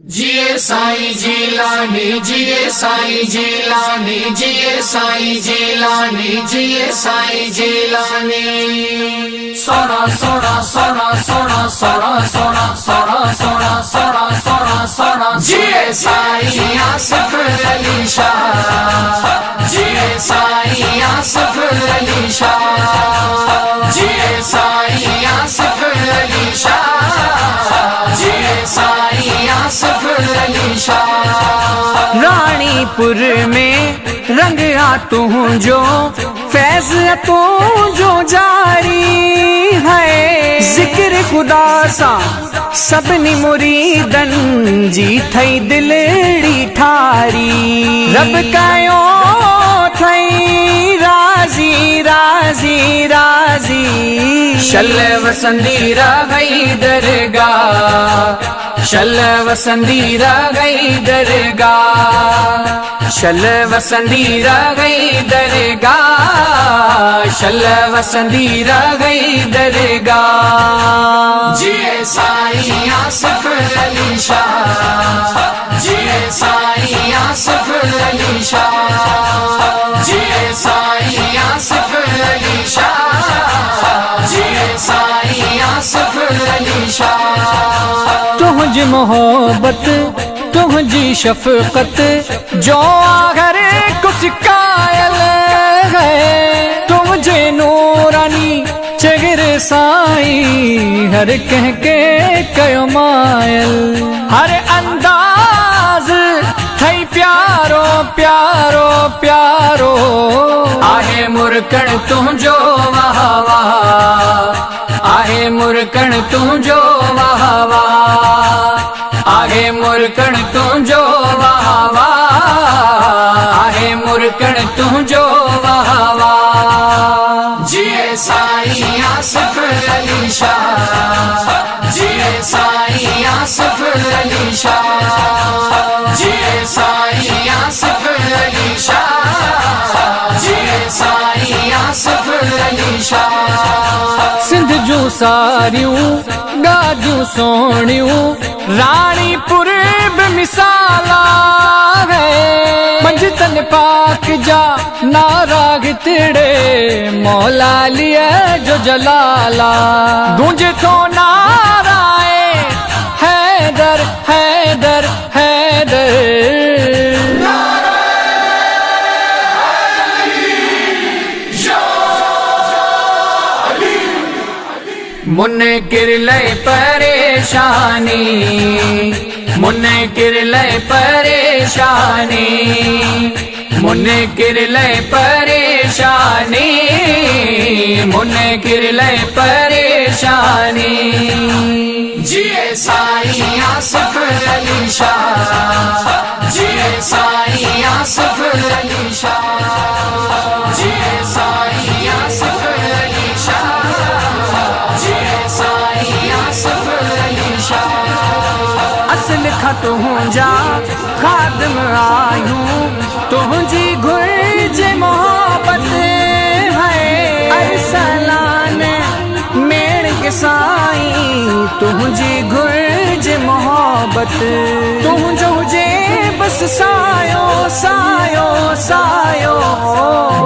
जिए साईं जिलानी जिए साईं जिलानी जिए साईं जिलानी जिए साईं जिलानी सोना सोना सोना सोना सोना सोना सोना सोना सोना सोना सोना जिए साईं आसिफ अली शाह जिए साईं आसिफ अली शाह जिए साईं आसिफ अली शाह जिए साईं आसिफ अली शाह। रानीपुर में रंग आ तू जो फैज तू जो जारी है जिक्र खुदा सा सबनी मुरीदन जी थई दिलड़ी ठारी रब कयो थई राजी राजी राजी शल वसंदी रही दरगाह शल वसंदी रही दरगाह शल वसंदी रही दरगाह शल वसंदी रही दरगाह। जिए साईं आसिफ अली शाह जिए साईं आसिफ अली शाह जिए साईं आसिफ अली शाह जिए साईं आसिफ अली शाह। तुझ मोहब्बत तुझी शफकत जो आखिर कुछ कायल है तुझे नूरानी चेहरे साईं हर कह के कयो मायल हर अंदाज थई प्यारो प्यारो प्यारो आहे मुरकण तुझो वाह वाह आहे मुरकण तुझो वाह वाह आहे मुरकण तुझो वाह वाह आहे मुरकण तुझो वाह वाह। जिए साईं आसिफ अली शाह जिए साईं आसिफ अली शाह जिए साईं आसिफ अली शाह जिए साईं आसिफ अली शाह। सिंध जूं सारियूं गादियूं सोहणियूं रानीपुर मिसाला है मंजतन पाक जा नारा गितड़े मौला लिया जो जलाला गूंजे तो नाराए हैदर हैदर हैदर मुनकिर लय परेशानी मुनकिर लय परेशानी मुनकिर लय परेशानी मुनकिर लय परेशानी। जिए साईं आसिफ अली शाह जिए साईं आसिफ अली शाह जिए साईं आसिफ अली शाह जिए साईं आसिफ अली शाह। असल खा तुझा खादम आयूं तुझी घुर्ज मोहब्बत है अरसलान मेड़ के साईं तुझी घुर्ज मोहब्बत तुझो जे बस सायो सायो सायो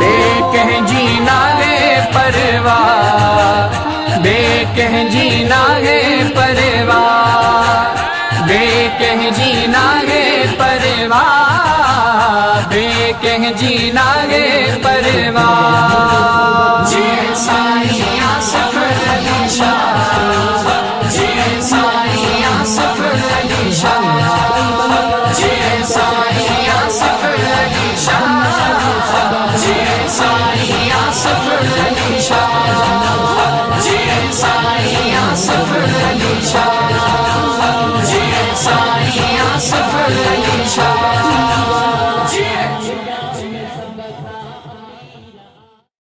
बेकह जीना है परवाह बेकह जीना है परवाह बेकह जीना है परवाह बेकह जीना है परवाह।